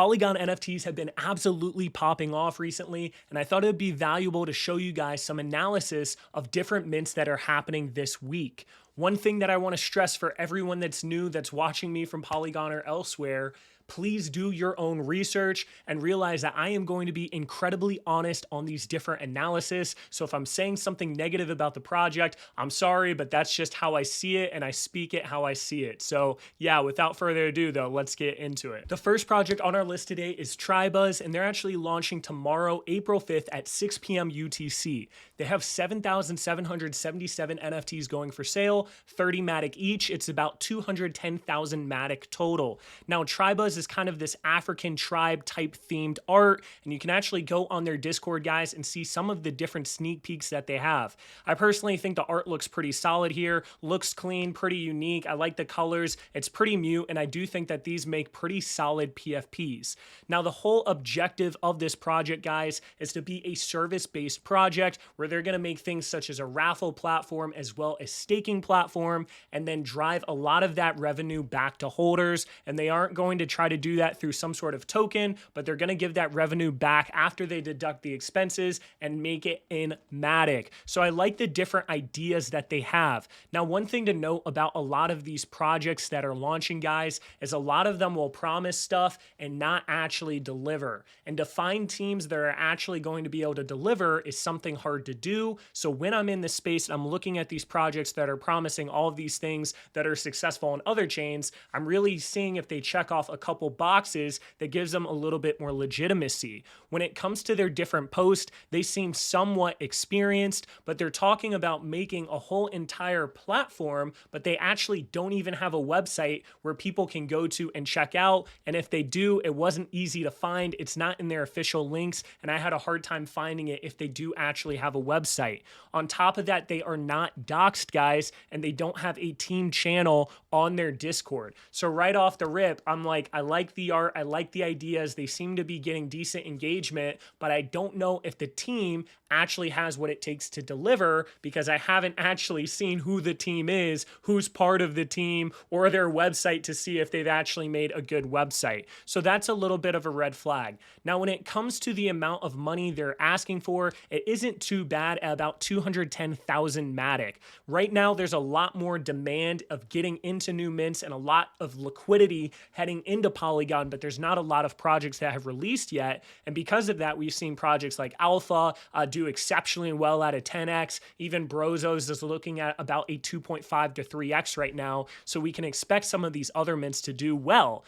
Polygon NFTs have been absolutely popping off recently, and I thought it would be valuable to show you guys some analysis of different mints that are happening this week. One thing that I want to stress for everyone that's new, that's watching me from Polygon or elsewhere, please do your own research and realize that I am going to be incredibly honest on these different analysis. So if I'm saying something negative about the project, I'm sorry, but that's just how I see it and I speak it how I see it. So yeah, without further ado though, let's get into it. The first project on our list today is Tribuzz, and they're actually launching tomorrow, April 5th at 6 p.m. UTC. They have 7,777 NFTs going for sale, 30 Matic each. It's about 210,000 Matic total. Now Tribuzz is kind of this African tribe type themed art, and you can actually go on their Discord, guys, and see some of the different sneak peeks that they have. I personally think the art looks pretty solid here, looks clean, pretty unique. I like the colors, it's pretty mute, and I do think that these make pretty solid PFPs. Now the whole objective of this project, guys, is to be a service-based project where they're going to make things such as a raffle platform as well as staking platform, and then drive a lot of that revenue back to holders. And they aren't going to try to do that through some sort of token, but they're going to give that revenue back after they deduct the expenses and make it in Matic. So I like the different ideas that they have. Now, one thing to note about a lot of these projects that are launching, guys, is a lot of them will promise stuff and not actually deliver. And to find teams that are actually going to be able to deliver is something hard to do. So when I'm in this space and I'm looking at these projects that are promising all of these things that are successful on other chains, I'm really seeing if they check off a couple boxes that gives them a little bit more legitimacy. When it comes to their different posts, they seem somewhat experienced, but they're talking about making a whole entire platform, but they actually don't even have a website where people can go to and check out. And if they do, it wasn't easy to find. It's not in their official links, and I had a hard time finding it if they do actually have a website. On top of that, they are not doxed, guys, and they don't have a team channel on their Discord. So right off the rip, I'm like, I like the art, I like the ideas, they seem to be getting decent engagement, but I don't know if the team actually has what it takes to deliver, because I haven't actually seen who the team is, who's part of the team, or their website to see if they've actually made a good website. So that's a little bit of a red flag. Now, when it comes to the amount of money they're asking for, it isn't too bad at about 210,000 Matic. Right now, there's a lot more demand of getting into new mints and a lot of liquidity heading into Polygon, but there's not a lot of projects that have released yet. And because of that, we've seen projects like Alpha do exceptionally well at a 10x. Even Brozos is looking at about a 2.5 to 3x right now. So we can expect some of these other mints to do well.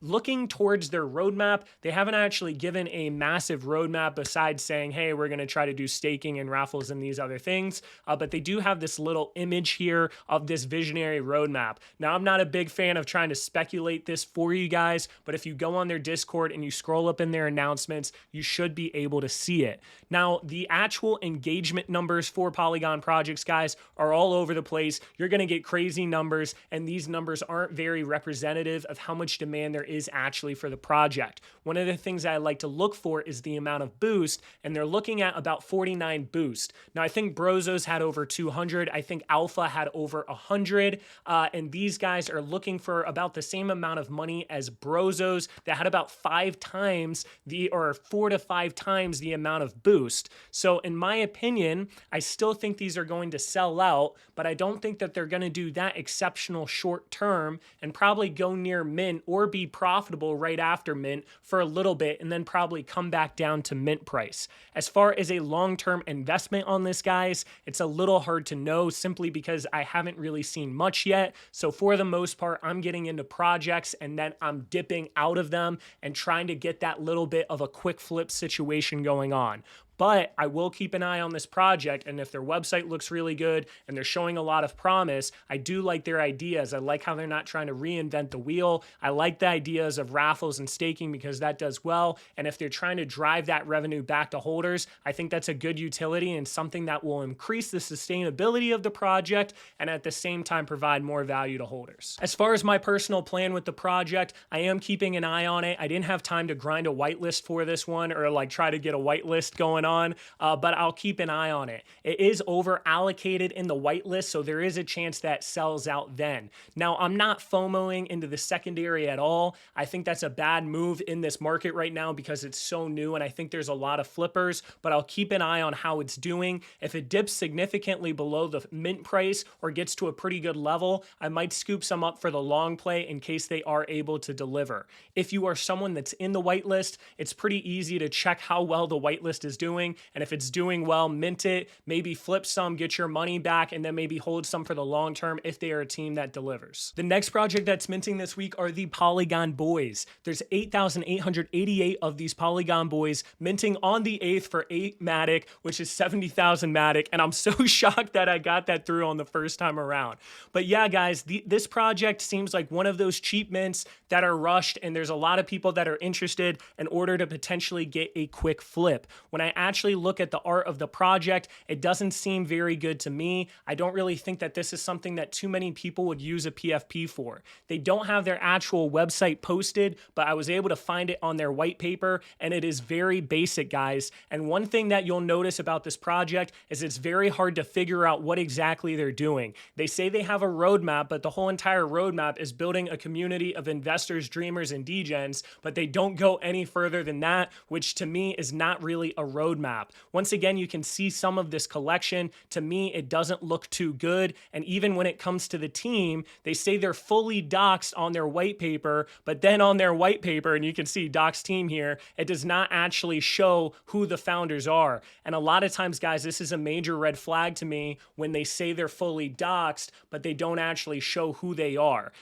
Looking towards their roadmap, they haven't actually given a massive roadmap besides saying, hey, we're going to try to do staking and raffles and these other things. But they do have this little image here of this visionary roadmap. Now, I'm not a big fan of trying to speculate this for you guys, but if you go on their Discord and you scroll up in their announcements, you should be able to see it. Now, the actual engagement numbers for Polygon projects, guys, are all over the place. You're going to get crazy numbers, and these numbers aren't very representative of how much demand there is actually for the project. One of the things I like to look for is the amount of boost, and they're looking at about 49 boost. Now, I think Brozos had over 200. I think Alpha had over 100, and these guys are looking for about the same amount of money as Brozos that had about 4 to 5 times the amount of boost. So in my opinion, I still think these are going to sell out, but I don't think that they're going to do that exceptional short term and probably go near mint or be profitable right after mint for a little bit and then probably come back down to mint price. As far as a long-term investment on this, guys, it's a little hard to know simply because I haven't really seen much yet. So for the most part, I'm getting into projects and then I'm dipping out of them and trying to get that little bit of a quick flip situation going on. But I will keep an eye on this project, and if their website looks really good and they're showing a lot of promise, I do like their ideas. I like how they're not trying to reinvent the wheel. I like the ideas of raffles and staking because that does well. And if they're trying to drive that revenue back to holders, I think that's a good utility and something that will increase the sustainability of the project and at the same time provide more value to holders. As far as my personal plan with the project, I am keeping an eye on it. I didn't have time to grind a whitelist for this one or like try to get a whitelist going on, but I'll keep an eye on it. It is over allocated in the whitelist, so there is a chance that sells out then. Now, I'm not FOMOing into the secondary at all. I think that's a bad move in this market right now because it's so new and I think there's a lot of flippers, but I'll keep an eye on how it's doing. If it dips significantly below the mint price or gets to a pretty good level, I might scoop some up for the long play in case they are able to deliver. If you are someone that's in the whitelist, it's pretty easy to check how well the whitelist is doing, and if it's doing well, mint it, maybe flip some, get your money back, and then maybe hold some for the long term if they are a team that delivers. The next project that's minting this week are the PolygonBoyz. There's 8,888 of these PolygonBoyz minting on the 8th for 8 Matic, which is 70,000 Matic, and I'm so shocked that I got that through on the first time around. But yeah, guys, this project seems like one of those cheap mints that are rushed, and there's a lot of people that are interested in order to potentially get a quick flip. When I actually look at the art of the project, it doesn't seem very good to me. I don't really think that this is something that too many people would use a PFP for. They don't have their actual website posted, but I was able to find it on their white paper, and it is very basic, guys. And one thing that you'll notice about this project is it's very hard to figure out what exactly they're doing. They say they have a roadmap, but the whole entire roadmap is building a community of investors, dreamers, and degens, but they don't go any further than that, which to me is not really a roadmap. Once again, you can see some of this collection. To me, it doesn't look too good. And even when it comes to the team, they say they're fully doxed on their white paper, but then on their white paper, and you can see doxed team here, it does not actually show who the founders are. And a lot of times, guys, this is a major red flag to me when they say they're fully doxed, but they don't actually show who they are.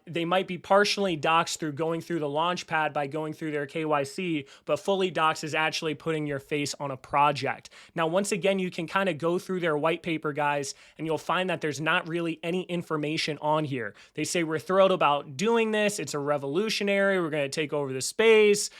They might be partially doxed through going through the launch pad by going through their KYC, but fully doxed is actually putting your face on a project. Now, once again, you can kind of go through their white paper, guys, and you'll find that there's not really any information on here. They say we're thrilled about doing this. It's a revolutionary. We're going to take over the space.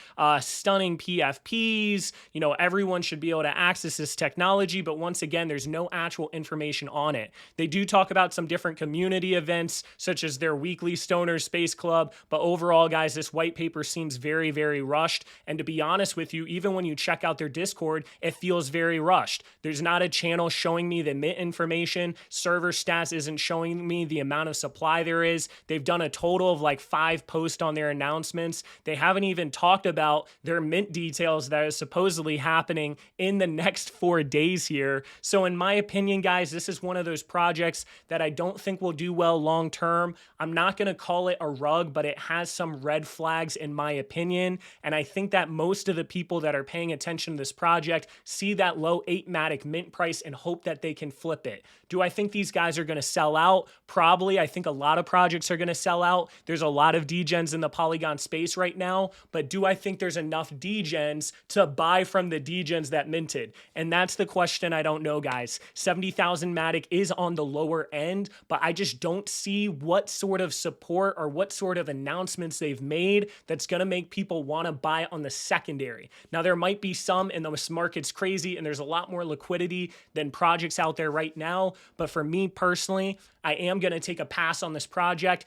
Stunning PFPs. You know, everyone should be able to access this technology, but once again, there's no actual information on it. They do talk about some different community events, such as their weekly Stoner Space Club, but overall, guys, this white paper seems very, very rushed. And to be honest with you, even when you check out their Discord, it feels very rushed. There's not a channel showing me the mint information. Server stats isn't showing me the amount of supply there is. They've done a total of like 5 posts on their announcements. They haven't even talked about their mint details that is supposedly happening in the next 4 days here. So in my opinion, guys, this is one of those projects that I don't think will do well long term. I'm not going to call it a rug, but it has some red flags in my opinion. And I think that most of the people that are paying attention to this project see that low 8 Matic mint price and hope that they can flip it. Do I think these guys are going to sell out? Probably. I think a lot of projects are going to sell out. There's a lot of degens in the Polygon space right now, but do I think there's enough degens to buy from the degens that minted? And that's the question I don't know, guys. 70,000 Matic is on the lower end, but I just don't see what sort of support or what sort of announcements they've made that's going to make people want to buy on the secondary. Now, there might be some, and this market's crazy, and there's a lot more liquidity than projects out there right now. But for me personally, I am going to take a pass on this project.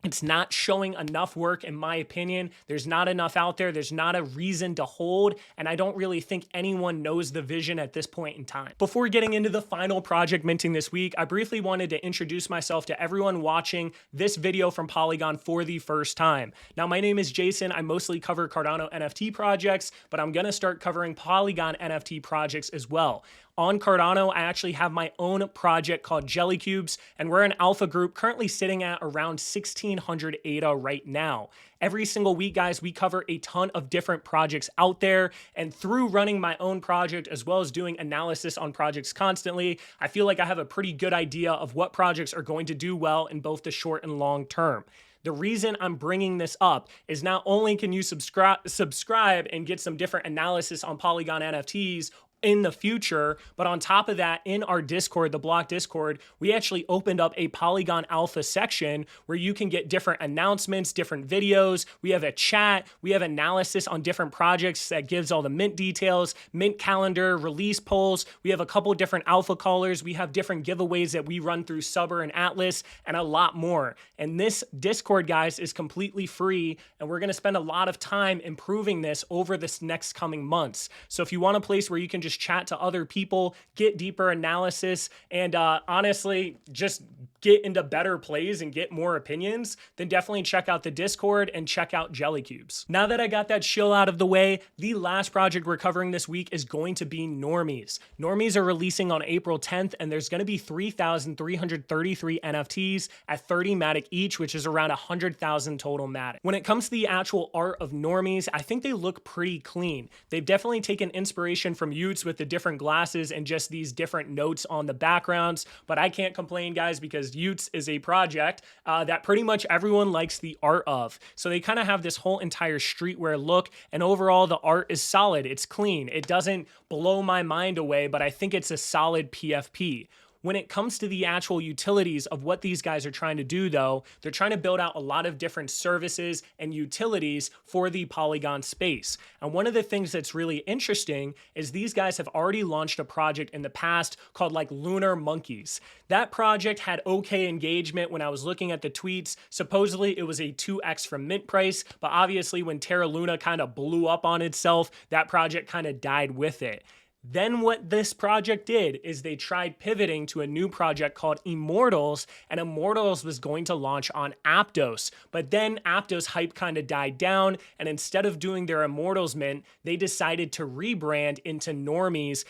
It's not showing enough work, in my opinion. There's not enough out there. There's not a reason to hold, and I don't really think anyone knows the vision at this point in time. Before getting into the final project minting this week, I briefly wanted to introduce myself to everyone watching this video from Polygon for the first time. Now, my name is Jason. I mostly cover Cardano NFT projects, but I'm going to start covering Polygon NFT projects as well. On Cardano, I actually have my own project called Jelly Cubes, and we're an alpha group currently sitting at around 1,600 ADA right now. Every single week, guys, we cover a ton of different projects out there, and through running my own project as well as doing analysis on projects constantly, I feel like I have a pretty good idea of what projects are going to do well in both the short and long term. The reason I'm bringing this up is not only can you subscribe and get some different analysis on Polygon NFTs in the future. But on top of that, in our Discord, the Block Discord, we actually opened up a Polygon Alpha section where you can get different announcements, different videos. We have a chat, we have analysis on different projects that gives all the mint details, mint calendar, release polls. We have a couple different alpha callers. We have different giveaways that we run through Subber and Atlas, and a lot more. And this Discord, guys, is completely free, and we're going to spend a lot of time improving this over this next coming months. So if you want a place where you can just chat to other people, get deeper analysis, and honestly, just get into better plays and get more opinions, then definitely check out the Discord and check out Jelly Cubes. Now that I got that shill out of the way, the last project we're covering this week is going to be Normies. Normies are releasing on April 10th, and there's going to be 3,333 NFTs at 30 Matic each, which is around 100,000 total Matic. When it comes to the actual art of Normies, I think they look pretty clean. They've definitely taken inspiration from Utes with the different glasses and just these different notes on the backgrounds, but I can't complain, guys, because Utes is a project that pretty much everyone likes the art of. So they kind of have this whole entire streetwear look, and overall the art is solid. It's clean. It doesn't blow my mind away, but I think it's a solid PFP. When it comes to the actual utilities of what these guys are trying to do, though, they're trying to build out a lot of different services and utilities for the Polygon space. And one of the things that's really interesting is these guys have already launched a project in the past called like Lunar Monkeys. That project had okay engagement when I was looking at the tweets. Supposedly it was a 2x from mint price, but obviously when Terra Luna kind of blew up on itself, that project kind of died with it. Then what this project did is they tried pivoting to a new project called Immortals, and Immortals was going to launch on Aptos. But then Aptos hype kind of died down, and instead of doing their Immortals mint, they decided to rebrand into Normies.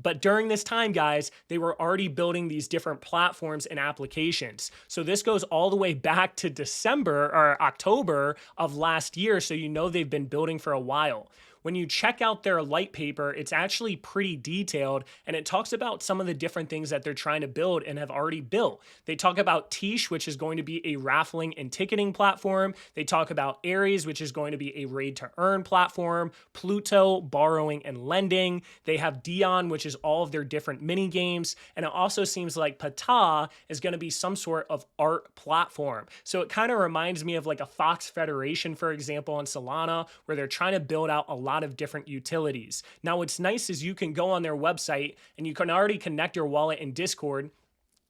But during this time, guys, they were already building these different platforms and applications. So this goes all the way back to December or October of last year, so you know they've been building for a while. When you check out their light paper, it's actually pretty detailed, and it talks about some of the different things that they're trying to build and have already built. They talk about Tish, which is going to be a raffling and ticketing platform. They talk about Aries, which is going to be a raid to earn platform. Pluto, borrowing and lending. They have Dion, which is all of their different mini games. And it also seems like Pata is going to be some sort of art platform. So it kind of reminds me of like a Fox Federation, for example, on Solana, where they're trying to build out a lot of different utilities. Now, what's nice is you can go on their website and you can already connect your wallet in Discord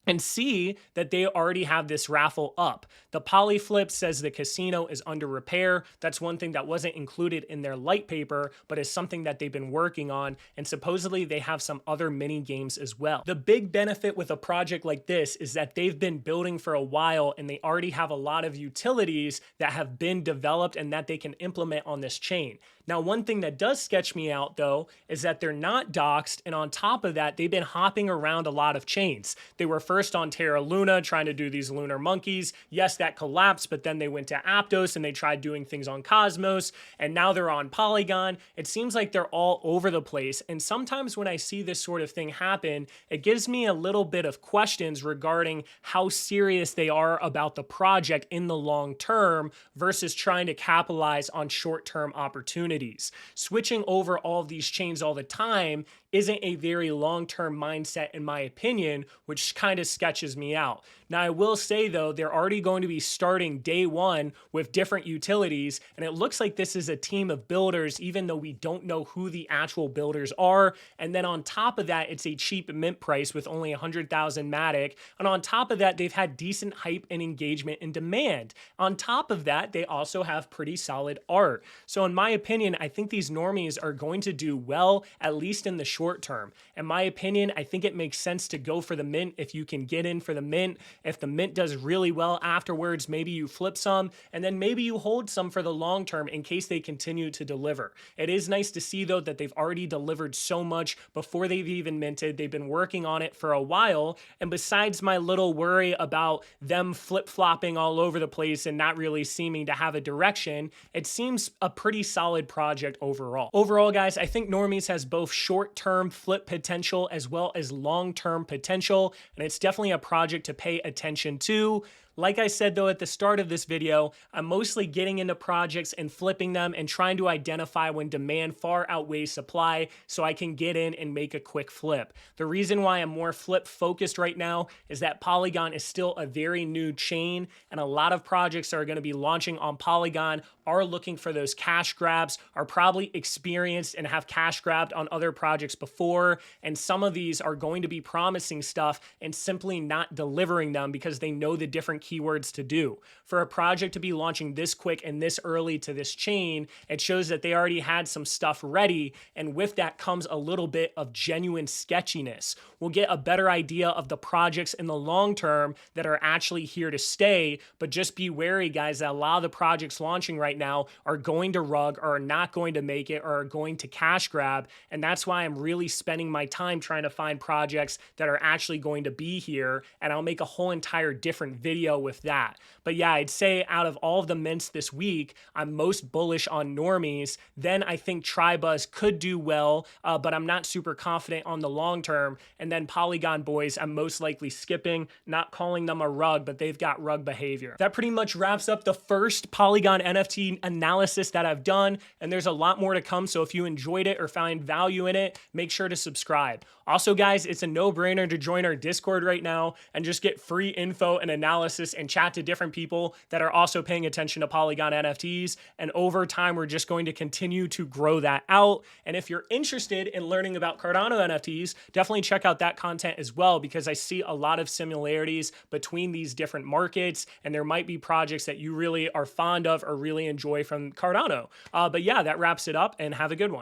and see that they already have this raffle up. The Polyflip says the casino is under repair. That's one thing that wasn't included in their light paper, but is something that they've been working on, and supposedly they have some other mini games as well. The big benefit with a project like this is that they've been building for a while, and they already have a lot of utilities that have been developed and that they can implement on this chain. Now, one thing that does sketch me out, though, is that they're not doxed, and on top of that, they've been hopping around a lot of chains. They were first on Terra Luna trying to do these lunar monkeys. Yes, that collapsed, but then they went to Aptos and they tried doing things on Cosmos, and now they're on Polygon. It seems like they're all over the place, and sometimes when I see this sort of thing happen, it gives me a little bit of questions regarding how serious they are about the project in the long term versus trying to capitalize on short-term opportunities. Switching over all of these chains all the time isn't a very long-term mindset, in my opinion, which kind of sketches me out. Now, I will say, though, they're already going to be starting day one with different utilities, and it looks like this is a team of builders, even though we don't know who the actual builders are. And then on top of that, it's a cheap mint price with only 100,000 Matic. And on top of that, they've had decent hype and engagement and demand. On top of that, they also have pretty solid art. So in my opinion, I think these normies are going to do well, at least in the short term. In my opinion, I think it makes sense to go for the mint if you can get in for the mint. If the mint does really well afterwards, maybe you flip some, and then maybe you hold some for the long term in case they continue to deliver. It is nice to see, though, that they've already delivered so much before they've even minted. They've been working on it for a while, and besides my little worry about them flip-flopping all over the place and not really seeming to have a direction, it seems a pretty solid project overall. Overall, guys, I think Normies has both short-term flip potential as well as long-term potential, and it's definitely a project to pay attention to. Like I said though at the start of this video, I'm mostly getting into projects and flipping them and trying to identify when demand far outweighs supply so I can get in and make a quick flip. The reason why I'm more flip focused right now is that Polygon is still a very new chain, and a lot of projects that are going to be launching on Polygon are looking for those cash grabs, are probably experienced and have cash grabbed on other projects before, and some of these are going to be promising stuff and simply not delivering them because they know the different keywords to do. For a project to be launching this quick and this early to this chain, it shows that they already had some stuff ready, and with that comes a little bit of genuine sketchiness. We'll get a better idea of the projects in the long term that are actually here to stay, but just be wary, guys, that a lot of the projects launching right now are going to rug or are not going to make it or are going to cash grab, and that's why I'm really spending my time trying to find projects that are actually going to be here, and I'll make a whole entire different video with that. But yeah, I'd say out of all of the mints this week, I'm most bullish on Normies. Then I think Tribuzz could do well, but I'm not super confident on the long term. And then PolygonBoyz, I'm most likely skipping, not calling them a rug, but they've got rug behavior. That pretty much wraps up the first Polygon NFT analysis that I've done, and there's a lot more to come. So if you enjoyed it or found value in it, make sure to subscribe. Also, guys, it's a no-brainer to join our Discord right now and just get free info and analysis and chat to different people that are also paying attention to Polygon NFTs. And over time, we're just going to continue to grow that out. And if you're interested in learning about Cardano NFTs, definitely check out that content as well, because I see a lot of similarities between these different markets, and there might be projects that you really are fond of or really enjoy from Cardano. But yeah, that wraps it up, and have a good one.